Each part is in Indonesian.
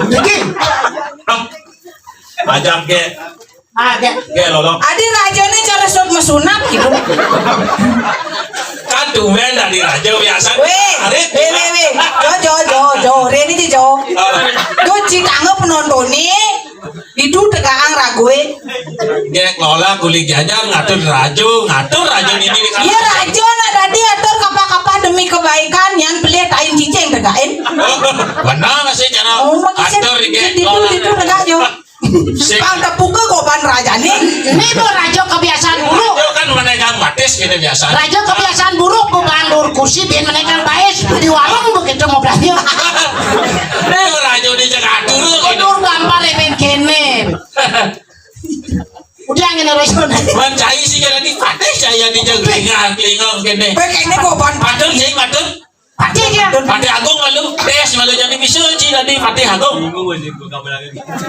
Iki. Ajak ke. Ke lolong. Adi rajane cara sud mesunat gitu. Kan tumben dari raja biasa. Weh. Jo. Reni di Jo. Jo citangga penontonnya. Itu tegang rague. Gek lola kulit jajar ngatur rajo ini. Iya rajo nak tadi atur kapal demi kebaikan yang pelit ain cicing tegain. Benar masih cara atur gek Itu lola. tegak Jo. Pang tepuke goban raja nih. Ini tuh rajo kebiasaan buruk. Rajo kan menegang batis gitu biasa. Rajo kebiasaan buruk bukan dur kursi biar menekan baes di warung begitu ngobrolnya. Rajo dijaga dulu. Dur gampar main kene. Udah ngene rajo. Mencai sih jadi batis saya dijaga kelingong gini. Kayaknya goban Matur sih matur. Pati aja. Pati Agung malu, tes malu jadi bisu ci tadi Pati Agung.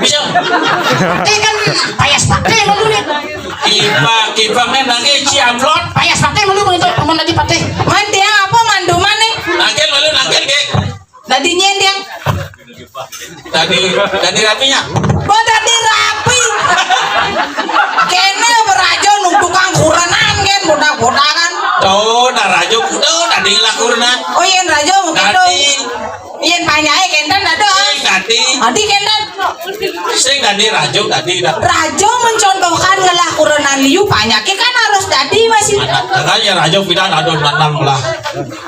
Bisa. Pati kan payas pati malu nih. Kipa men lagi ci amplot. Payas pati malu begitu teman lagi pati. man dia apa manduman nih? Nangkel malu nangkel ke. Tadi nyendang. Tadi rapinya. Oh tadi rapi. Kene berajo nungtukang kuranan kan bodak-bodak kan. Tuh, rajo kudu tadi lakurna. Oh iya rajo mungkin dong. Iya panyai kentan ada. Adi kentan. Sing tadi rajo tadi dah. Rajo mencontohkan ngelah kuranan liu panyaki kan harus tadi masih. Makanya rajo pidan ado nanam lah.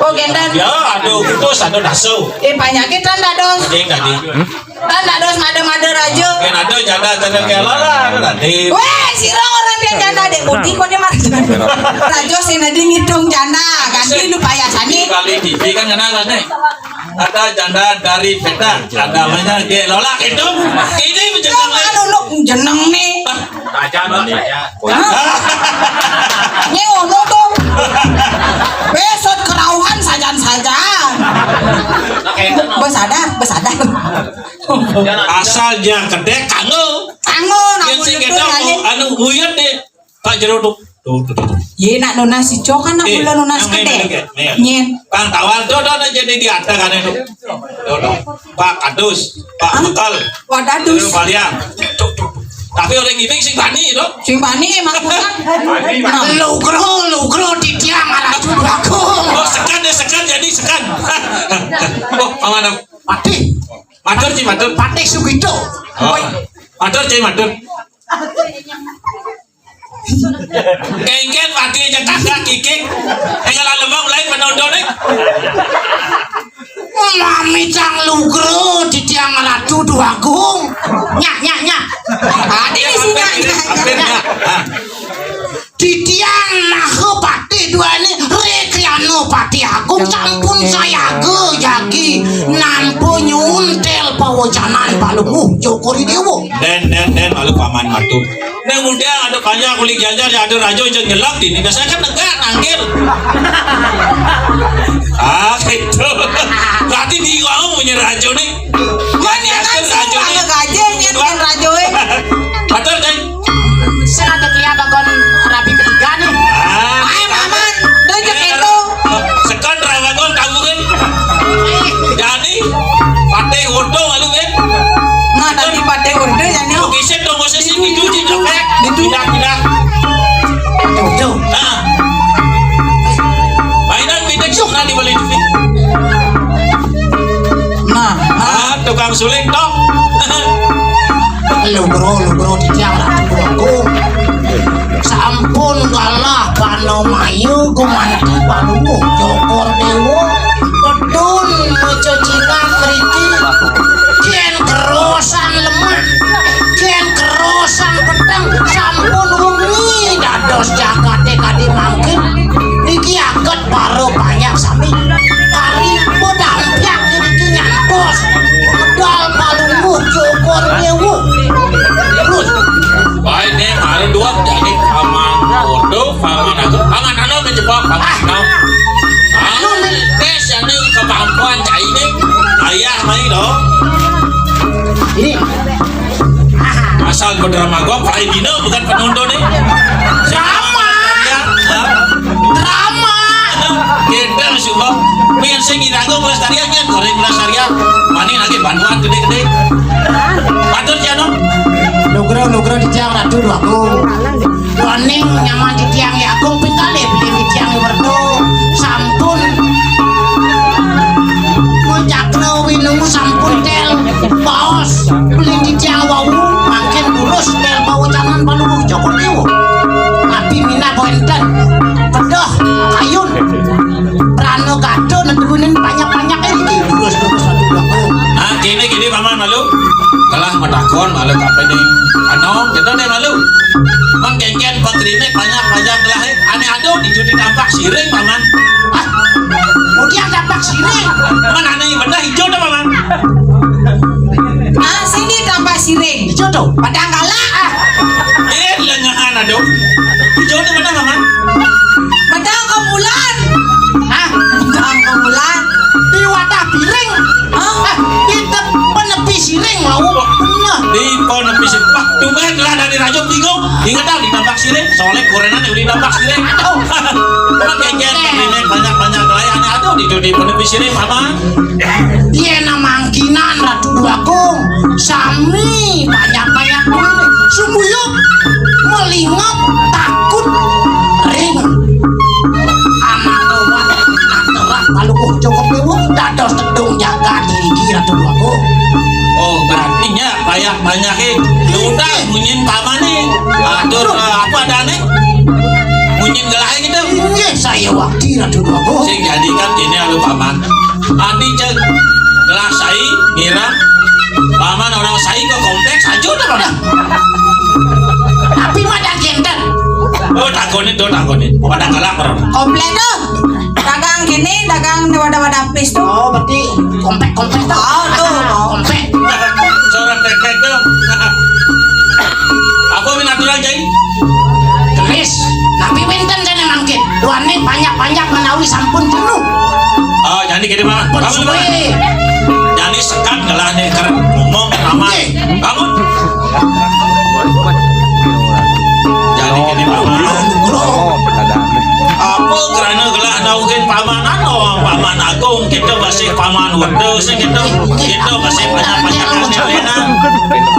Oh kentan. Ya ado kutus ado dasu. Panyaki tan dados. Sing tadi. Tan dados made rajo. Kan ado janda kelala tadi. Weh sirong orang dia janda dek budi kok dia marah. Rajo sih nadi ngitung janda ganti lu payasani. Kali TV kan kenal nih. Ada janda dari peta, ada namanya Ge Lola itu. Ini menjenang Kau anu lu jeneng nih. Raja raja. Ini ono tuh. Besok kerauhan sajan-sajan. Besadar. Asal dia kedek kangen. Kangen Yang sing kita anu buyut deh. Pak jeruk tuh. Ye nak nona si cok kan nak bulan nona sekede. Nyen. Kang tawar tuh jadi di atas kan itu. Pak Kadus, Pak Bekal. Wadadus. Baliang. Tapi orang gini sing bani itu. Sing bani emang bukan. Lu kro di dia malah juga aku. Oh sekan jadi sekan. Oh mana? Pati. Matur sih matur. Pati Sugito. Matur sih matur. Kengken pati aja kagak kikik. Enggak lembang lain penonton nih. Mami cang lugro di tiang ratu dua gung. Nyak. Tadi di sini nyak. Di tiang nahe pati dua ini Rekriano pati agung campun saya jagi nampu nyuntel pawajanan balungu jokori dewo. Den malu paman matur. Neng muda ada banyak kulit jajar ada rajo yang nyelak ini. Biasanya kan enggak nanggil. Gitu. Berarti di kamu punya rajo nih. Mani akan rajo nih. Nyen rajo eh. Matur kan? Saya ada kelihatan kon rapi ketiga nih. Ayo maman, dojek itu. Sekan rawagon kamu kan? Jadi pate untung alu kan? Nah tadi pate urde jadi. Oke, saya dong sesi dicuci cokek. Tidak. Tuh. Nah. Mainan bidek sukna di balik TV. Nah, tukang suling dong. Lugro di tiang ratu dua gung. Sampun galah pano mayu gumanti balungu jokor dewo. Pedun mecucingan meriki. Kien kerosan lemah. Kien kerosan pedang. Sampun wengi dados jagate kadi mangkin. Niki aket baru banyak sami. Kari bodampiak niki nyantos. Medal balungu jokor dewo. Terus Baik nih, hari dua jadi paman bodoh, paman anu menjebak paman anu tes ini kemampuan cai ini ayah mai dong. ini Asal berdrama gua Pak Dino bukan penonton nih. drama Ya, drama kita masih bang. Biar sing iranggo pelestarian kan goreng pelestarian. Mani lagi bantuan gede-gede. Bantuan siapa? Nugra di tiang ratu agung. Waning nyaman di tiang ya agung pikale beli di tiang werdo sampun. Mojakno winungu sampun tel baos beli di tiang wau makin lurus tel bawa canan paluh Joko Dewo. Nabi Mina Boenten pedoh kayun Prano gado nedunin banyak-banyak ini lurus ratu agung. Ah gini paman malu. Kalah matakon malu kape nih. Ano, kita deh malu. Mang kengken patrime banyak lah. Aneh ado dijudi dampak siring paman. Ah, kemudian dampak siring. Mana aneh benda hijau dah paman. Ah, sini tambah siring. Hijau tuh. Padang galak. Lengahan ado. Hijau dah benda paman. Padang kemulan. Hah? Padang kemulan. Di wadah piring. Hah? Di penepi siring mau. Bener. Di pohon pisik. Pak, tumben lah dari rajo bingung. Ingat dah di dampak siring. Soalnya korenan yang di dampak siring. Aduh. Mang kengken patrime banyak lah. Aneh ado dijudi penepi siring paman. Dia namangkinan Ratu Agung. Sami banyak-banyak duit. Sumuyuk melingap takut ring. Anak tuan naterak paluh Joko Dewo dados tedung jaga diri Ratu Agung. Oh berarti nya banyak udah munyin paman nih. Atur apa ada aneh? Munyin gelahe gitu. Ini saya waktu Ratu Agung. Sing jadi kan ini alu paman. Adi cek gelas sai ngira paman orang sai ke kompleks aja dah pada. Tapi madan gender. Oh takonin pada kalah orang. Komplek tuh. Dagang gini, dagang wadah-wadah pis tuh. Oh berarti kompek tuh. Oh, tuh. Kompek. Seorang tek tuh. Aku minat orang jadi. Gelis. Tapi winten saya mangkin. Duane banyak-banyak menawi sampun jenuh. Oh jadi gini paman. Pun Bangun paman. suwe. Jadi sekat gelah nih ker ngomong ramah. Bangun. Jadi gini paman. Apa kerana gelah naukin pamanan oh paman agung kita masih paman wedus kita masih banyak adolenan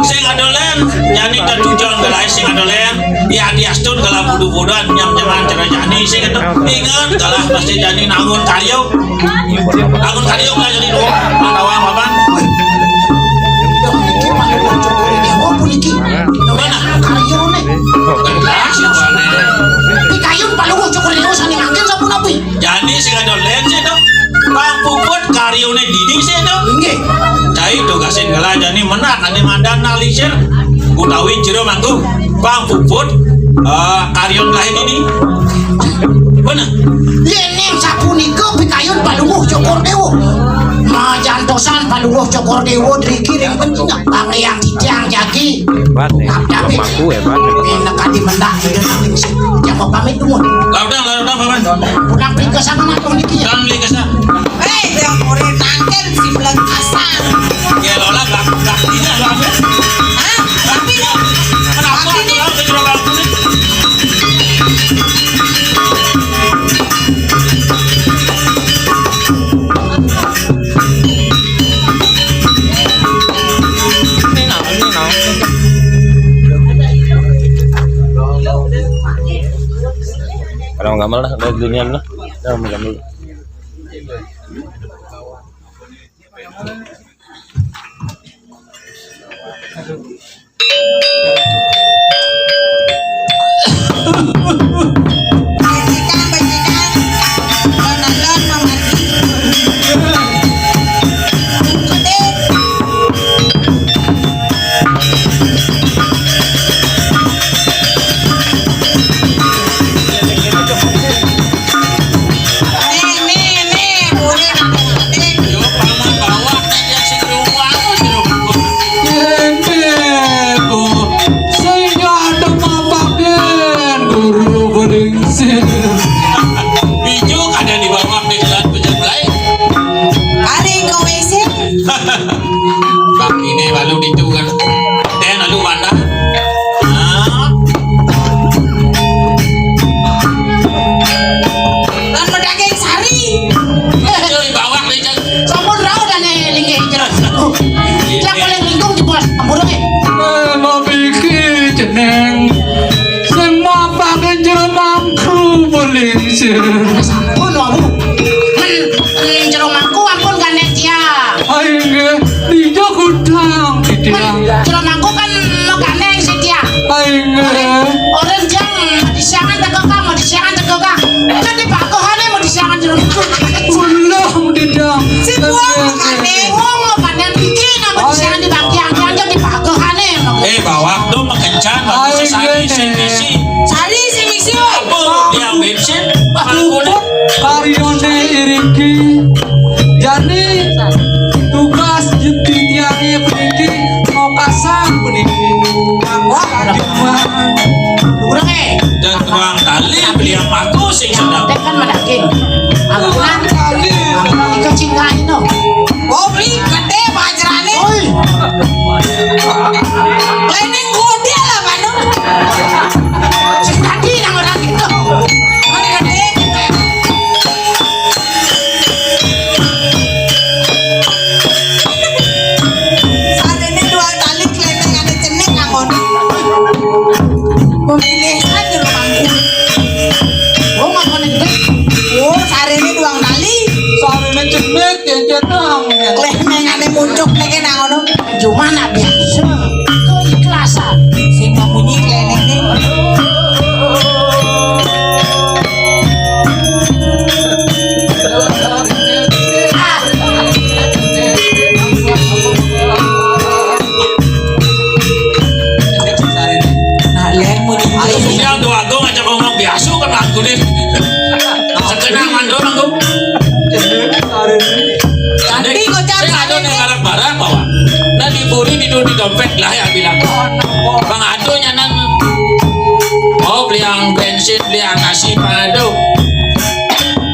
sing adolen nyani ketujuan gelah sing adolen ya diastun gelah budu-buduan nyam-nyaman cara jani sing itu ingat gelah pasti jani nangun kayu lah jadi dua manawang paman Niki paluh Joko Dewo puniki. mana Kayu nih. gelah si wane Di kayun paluh Joko Dewo sani mangkin sampun api. jani sing adolen sih itu Bang Puput karyone didi sih itu Nggih. Cai tugasin gelah jani menak ane mandan nalisir utawi jero mangku Bang Puput karyon lain ini bener Yening sapunika pikayun paluh Joko Dewo. Majantosan paluh Joko Dewo driki ring penting pangyang titiang jagi. Tapi enak di mendak dengan nanging sih. Jangan pamit dulu. laudang paman Pulang pergi ke sana atau niki ya. dalam beli kesana Yang murid nangken si belang asal. ya lola gak tidak lo apa Hah? Tapi lo. kenapa Tapi nih. lo ke jero lampu nih Kalau gambar lah dari dunia lah, mau gambar. Bajikan. Lon-lon mamati. Kode. Nih, murid nangken. yo paman bawa tanya si ruang jero bungkus sing ngisi. Sari sing ngisi we. Apa yang bensin? Pangkune. karyone iriki jane tugas jeti tiange puniki mokasang puniki kajuman Kurang Dan tuang tali beli yang paku sing sedap. tekan madaging. Aku kan kali ikaw cingkain no. Oh beli gede pacarane. Oi, Lening gede lah panu. sing tadi nang orang itu. Mana gede? Sarene dua tali kleneng ane cenek angon. Pemilihan di rumahku. Oh, ngakon gede. Oh, sarene dua tali. sarene cemek ketang Kleneng ane muncuk neke nangono. Cuma nak biasa. Keikhlasan. Sing ngamunyi kleneng ne. Nah, leh munyi kleneng. Yang dua go ngajak ngomong biasa kan pangkune. Sekenang mandor manggung. Nanti kok Saya ada cari nih barang-barang bawa. Nah diburi di dompet lah ya bilang. Bang Ado nyanang. Oh beli yang bensin, beli yang nasi Bang Ado.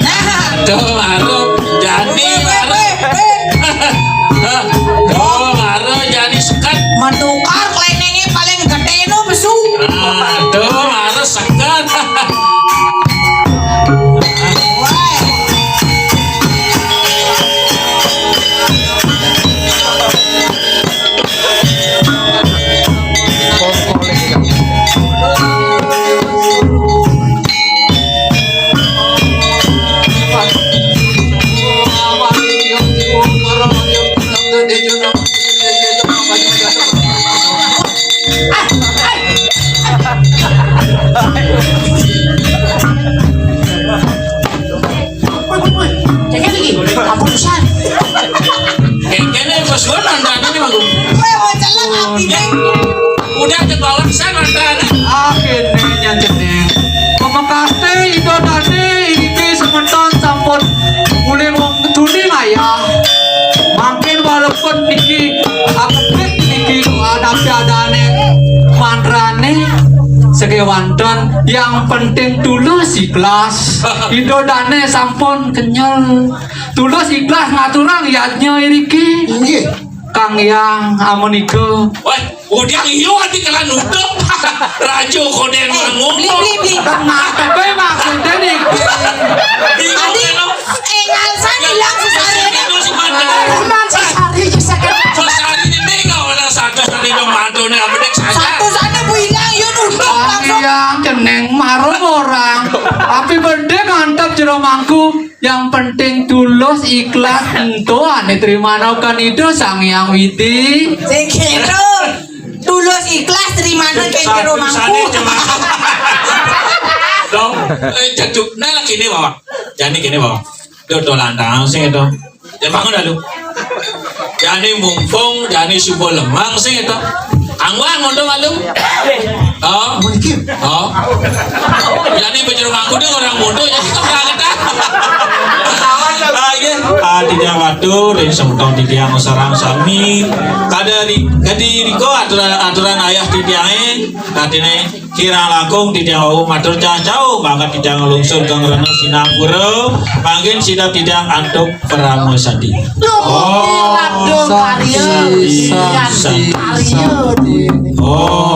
Nah, Tuh Maro, jadi Maro. Tuh Maro jadi sekat. menukar klenengnya paling gede no besu. Tuh Maro sekat. Wah. Tekan lagi. Ampun San. Kayaknya bos gue nonton nih manggung. Wah, mau celak api deh. Udah ke bawah sana nonton. akhirnya cenek pemekaste idodane iki sementon sampun mulai wong ngeduni ayah makin walaupun niki aktif niki adane mantrane segi wonten yang penting tulus ikhlas idodane sampun kenyal tulus ikhlas ngaturang yatnya iriki Nggih. Kang Yang amonika Wah, udah iyo hati kalian nutup. Rajo koden manggung. Beli. tapi maksudnya nih Iyo Tadi keno. Ngalsan hilang sesarene. Itu si Mando. Roman sesari sekat. Sosari ini nggak ada satu sari Mando nih abdek saja. Satu sana bu hilang yuk nutup Kang langsung. Yang ceneng marung orang tapi bende ngantap jero mangku yang penting tulus ikhlas ento ane terima kan itu Sang Yang Widi Sing kero. Tulus ikhlas terima nih kayak kero mangku. Dong, cecuk. Nah lagi ini bawa. Jadi gini bawa. Dodo lantang sih itu. Jangan bangun lalu. Jadi mumpung, jadi subuh lemang sih itu. Angwang untuk malu. Oh, oh. Jadi baju rumahku dia orang muda jadi kebangetan. Tidak waktu dari sementara di tiang sarang sami kada di riko aturan ayah di tiangin tadi nih kira langkung di tiang matur jauh bahkan di tiang lungsur kang rena sinang pura panggil sidap di tiang antuk pramosadi. Loh, karya. Santi Oh